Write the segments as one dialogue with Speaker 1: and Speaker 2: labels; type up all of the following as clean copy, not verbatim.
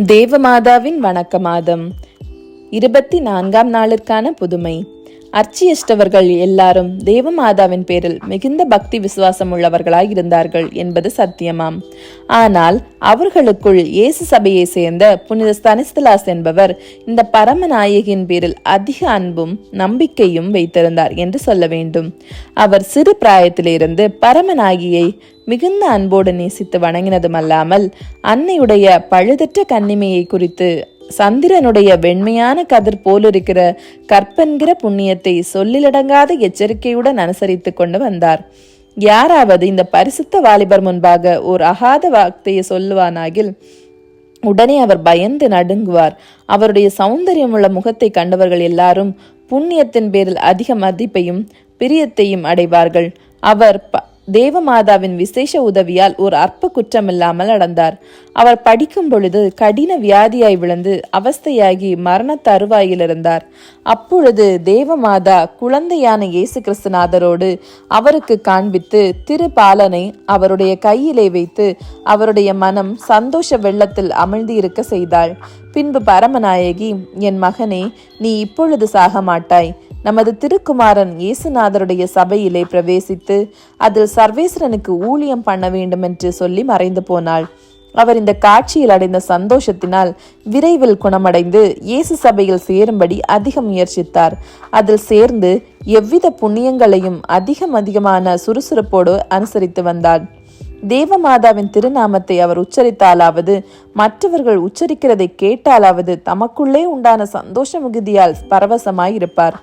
Speaker 1: தேவமாதாவின் வணக்க மாதம் 24ஆம் நாளிற்கான புதுமை. அர்ச்சியஷ்டவர்கள் எல்லாரும் தேவமாதாவின் பேரில் மிகுந்த பக்தி விசுவாசம் உள்ளவர்களாய் இருந்தார்கள் என்பது சத்தியமாம். ஆனால் அவர்களுக்குள் இயேசு சபையை சேர்ந்த புனித ஸ்தனிஸ்தலாஸ் என்பவர் இந்த பரமநாயகியின் பேரில் அதிக அன்பும் நம்பிக்கையும் வைத்திருந்தார் என்று சொல்ல வேண்டும். அவர் சிறு பிராயத்திலிருந்து பரமநாயகியை மிகுந்த அன்போடு நேசித்து வணங்கினதுமல்லாமல் அன்னையுடைய பழுதற்ற கன்னிமையை குறித்து சந்திரனுடைய வெண்மையான கதிர் போலிருக்கிற கற்பென்கிற புண்ணியத்தை சொல்லிலடங்காத எச்சரிக்கையுடன் அனுசரித்து கொண்டு வந்தார். யாராவது இந்த பரிசுத்த வாலிபர் முன்பாக ஒரு அகாத வார்த்தையை சொல்லுவானாகில் உடனே அவர் பயந்து நடுங்குவார். அவருடைய சௌந்தரியமுள்ள முகத்தை கண்டவர்கள் எல்லாரும் புண்ணியத்தின் பேரில் அதிக மதிப்பையும் பிரியத்தையும் அடைவார்கள். அவர் தேவமாதாவின் விசேஷ உதவியால் ஒரு அற்ப குற்றமில்லாமல் அடர்ந்தார். அவர் படிக்கும் பொழுது கடின வியாதியாய் விழுந்து அவஸ்தையாகி மரண தருவாயில் இருந்தார். அப்பொழுது தேவமாதா குழந்தையான இயேசு கிறிஸ்துநாதரோடு அவருக்கு காண்பித்து திருபாலனை அவருடைய கையிலே வைத்து அவருடைய மனம் சந்தோஷ வெள்ளத்தில் அமிழ்ந்து இருக்க செய்தாள். பின்பு பரமநாயகி, என் மகனே, நீ இப்பொழுது சாக மாட்டாய். நமது திருக்குமாரன் இயேசுநாதருடைய சபையிலே பிரவேசித்து அதில் சர்வேஸ்வரனுக்கு ஊழியம் பண்ண வேண்டும் என்று சொல்லி மறைந்து போனாள். அவர் இந்த காட்சியில் அடைந்த சந்தோஷத்தினால் விரைவில் குணமடைந்து இயேசு சபையில் சேரும்படி அதிக முயற்சித்தார். அதில் சேர்ந்து எவ்வித புண்ணியங்களையும் அதிகமான சுறுசுறுப்போடு அனுசரித்து வந்தார். தேவமாதாவின் திருநாமத்தை அவர் உச்சரித்தாலாவது மற்றவர்கள் உச்சரிக்கிறதை கேட்டாலாவது தமக்குள்ளே உண்டான சந்தோஷ மிகுதியால் பரவசமாயிருப்பார்.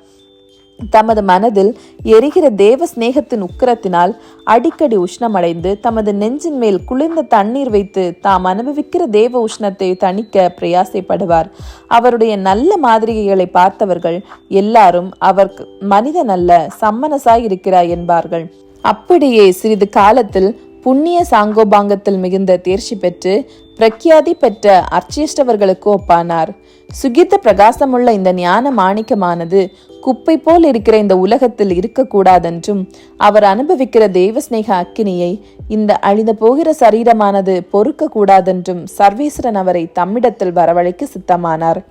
Speaker 1: தமது மனதில் எரிகிற தேவ சிநேகத்தின் உக்கிரத்தினால் அடிக்கடி உஷ்ணமடைந்து தமது நெஞ்சின் மேல் குளிர்ந்த தண்ணீர் வைத்து தாம் அனுபவிக்கிற தேவ உஷ்ணத்தை தணிக்க பிரயாசைப்படுவார். அவருடைய நல்ல மாதிரிகளை பார்த்தவர்கள் எல்லாரும் அவர் மனிதன் அல்ல, சம்மனசாய் இருக்கிறார் என்பார்கள். அப்படியே சிறிது காலத்தில் புண்ணிய சாங்கோபாங்கத்தில் மிகுந்த தேர்ச்சி பெற்று பிரக்யாதி பெற்ற அர்ச்சியஷ்டவர்களுக்கு ஒப்பானார். சுகித்த பிரகாசமுள்ள இந்த ஞான மாணிக்கமானது குப்பை போல் இருக்கிற இந்த உலகத்தில் இருக்கக்கூடாதென்றும் அவர் அனுபவிக்கிற தெய்வஸ்நேக அக்கினியை இந்த அழிந்து போகிற சரீரமானது பொறுக்க கூடாதென்றும் சர்வேஸ்வரன் அவரை தம்மிடத்தில் வரவழைக்க சித்தமானார்.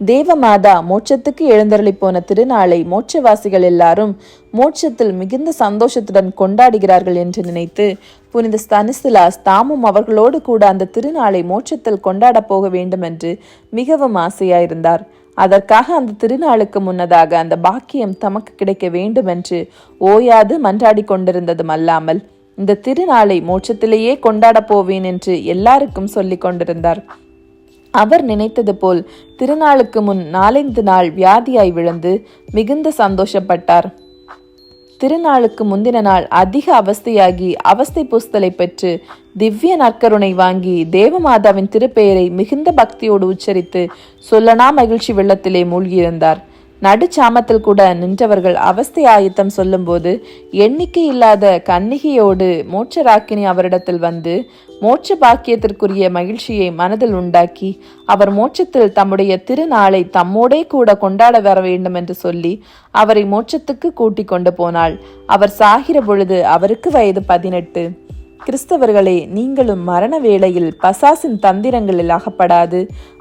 Speaker 1: தேவமாதா மோட்சத்துக்கு எழுந்தருளி போன திருநாளை மோட்சவாசிகள் எல்லாரும் மோட்சத்தில் மிகுந்த சந்தோஷத்துடன் கொண்டாடுகிறார்கள் என்று நினைத்து புனித ஸ்தனிஸ்தலாஸ் தாமும் அவர்களோடு கூட அந்த திருநாளை மோட்சத்தில் கொண்டாட போக வேண்டும் என்று மிகவும் ஆசையாயிருந்தார். அதற்காக அந்த திருநாளுக்கு முன்னதாக அந்த பாக்கியம் தமக்கு கிடைக்க வேண்டும் என்று ஓயாது மன்றாடி கொண்டிருந்ததும் அல்லாமல் இந்த திருநாளை மோட்சத்திலேயே கொண்டாட போவேன் என்று எல்லாருக்கும் சொல்லிக் கொண்டிருந்தார். அவர் நினைத்தது போல் திருநாளுக்கு முன் 4 நாள் வியாதியாய் விழுந்து மிகுந்த சந்தோஷப்பட்டார். திருநாளுக்கு முந்தின நாள் அதிக அவஸ்தையாகி அவஸ்தை பூஸ்தலை பெற்று திவ்ய நற்கருணை வாங்கி தேவமாதாவின் திருப்பெயரை மிகுந்த பக்தியோடு உச்சரித்து சொல்லனா மகிழ்ச்சி வெள்ளத்திலே மூழ்கியிருந்தார். நடுச்சாமத்தில் கூட நின்றவர்கள் அவஸ்தை ஆயத்தம் சொல்லும் போது எண்ணிக்கை இல்லாத கன்னிகையோடு மோட்சராக்கினி அவரிடத்தில் வந்து மோட்ச பாக்கியத்திற்குரிய மகிழ்ச்சியை மனதில் உண்டாக்கி அவர் மோட்சத்தில் தம்முடைய திருநாளை தம்மோடே கூட கொண்டாட வர வேண்டும் என்று சொல்லி அவரை மோட்சத்துக்கு கூட்டிக் கொண்டு போனாள். அவர் சாகிற பொழுது அவருக்கு வயது 18. கிறிஸ்தவர்களே, நீங்களும் மரண வேளையில் பசாசின் தந்திரங்களில் அகப்படாது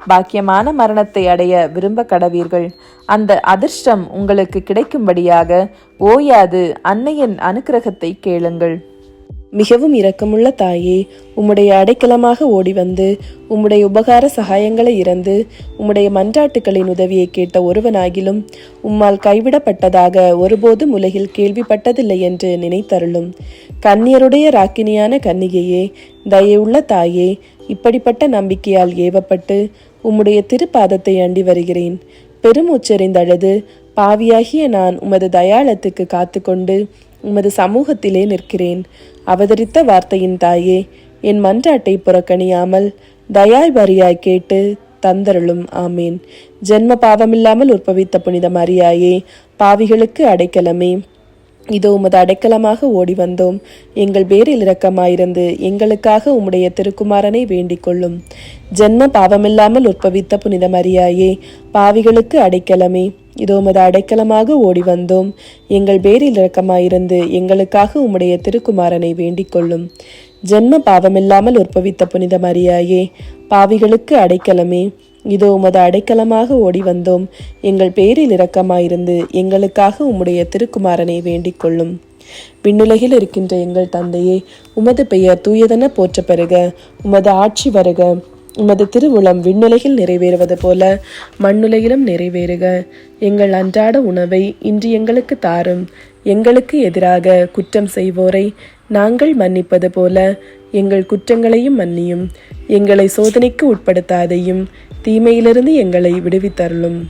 Speaker 1: பாக்கியமான மரணத்தை அடைய விரும்ப கடவீர்கள். அந்த அதிர்ஷ்டம் உங்களுக்கு கிடைக்கும்படியாக ஓயாது அன்னையின் அனுக்கிரகத்தை கேளுங்கள்.
Speaker 2: மிகவும் இரக்கமுள்ள தாயே, உம்முடைய அடைக்கலமாக ஓடி வந்து உம்முடைய உபகார சகாயங்களை இறந்து உம்முடைய மன்றாட்டுக்களின் உதவியை கேட்ட ஒருவனாகிலும் உம்மால் கைவிடப்பட்டதாக ஒருபோதும் உலகில் கேள்விப்பட்டதில்லை என்று நினைத்தருளும். கன்னியருடைய ராக்கினியான கன்னிகையே, தயவுள்ள தாயே, இப்படிப்பட்ட நம்பிக்கையால் ஏவப்பட்டு உம்முடைய திருப்பாதத்தை அண்டி வருகிறேன். பெருமூச்செறிந்தழுது பாவியாகிய நான் உமது தயாளத்துக்கு காத்து கொண்டு உமது சமூகத்திலே நிற்கிறேன். அவதரித்த வார்த்தையின் தாயே, என் மன்றாட்டை புறக்கணியாமல் தயாய் வரியாய் கேட்டு தந்தருளும். ஆமேன். ஜென்ம பாவமில்லாமல் உற்பவித்த புனித மரியாயே, பாவிகளுக்கு அடைக்கலமே, இதோ உமது அடைக்கலமாக ஓடி வந்தோம். எங்கள் பேரில் இரக்கமாயிருந்து எங்களுக்காக உம்முடைய திருக்குமாரனை வேண்டிக் கொள்ளும். ஜென்ம பாவமில்லாமல் உற்பவித்த புனித மரியாயே, பாவிகளுக்கு அடைக்கலமே, இதோ உமது அடைக்கலமாக ஓடி வந்தோம். எங்கள் பேரில் இரக்கமாயிருந்து எங்களுக்காக உம்முடைய திருக்குமாரனை வேண்டிக் கொள்ளும். ஜென்ம பாவமில்லாமல் உற்பவித்த புனித மரியாயே, பாவிகளுக்கு அடைக்கலமே, இதோ உமது அடைக்கலமாக ஓடி வந்தோம். எங்கள் பேரில் இரக்கமாயிருந்து எங்களுக்காக உம்முடைய திருக்குமாரனை வேண்டிக் கொள்ளும். விண்ணுலகில் இருக்கின்ற எங்கள் தந்தையே, உமது பெயர் தூயதென போற்ற பெறுக. உமது ஆட்சி வருக. உமது திருவுளம் விண்ணுலகில் நிறைவேறுவது போல மண்ணுலகிலும் நிறைவேறுக. எங்கள் அன்றாட உணவை இன்று எங்களுக்கு தாரும். எங்களுக்கு எதிராக குற்றம் செய்வோரை நாங்கள் மன்னிப்பது போல எங்கள் குற்றங்களையும் மன்னியும். எங்களை சோதனைக்கு உட்படுத்தாதையும், தீமையிலிருந்து எங்களை விடுவித்தருளும்.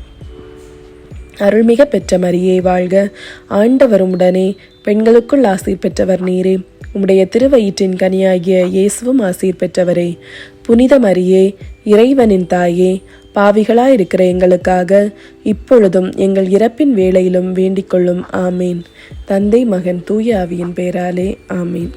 Speaker 2: அருள்மிக பெற்ற மரியே வாழ்க. ஆண்டவர் உம்முடனே, பெண்களுக்குள் ஆசீர் பெற்றவர் நீரே. உம்முடைய திருவயிற்றின் கனியாகிய இயேசுவும் ஆசீர் பெற்றவரே. புனித மரியே, இறைவனின் தாயே, பாவிகளாயிருக்கிற எங்களுக்காக இப்பொழுதும் எங்கள் இறப்பின் வேளையிலும் வேண்டிக் கொள்ளும். ஆமேன். தந்தை, மகன், தூய ஆவியின் பெயராலே ஆமேன்.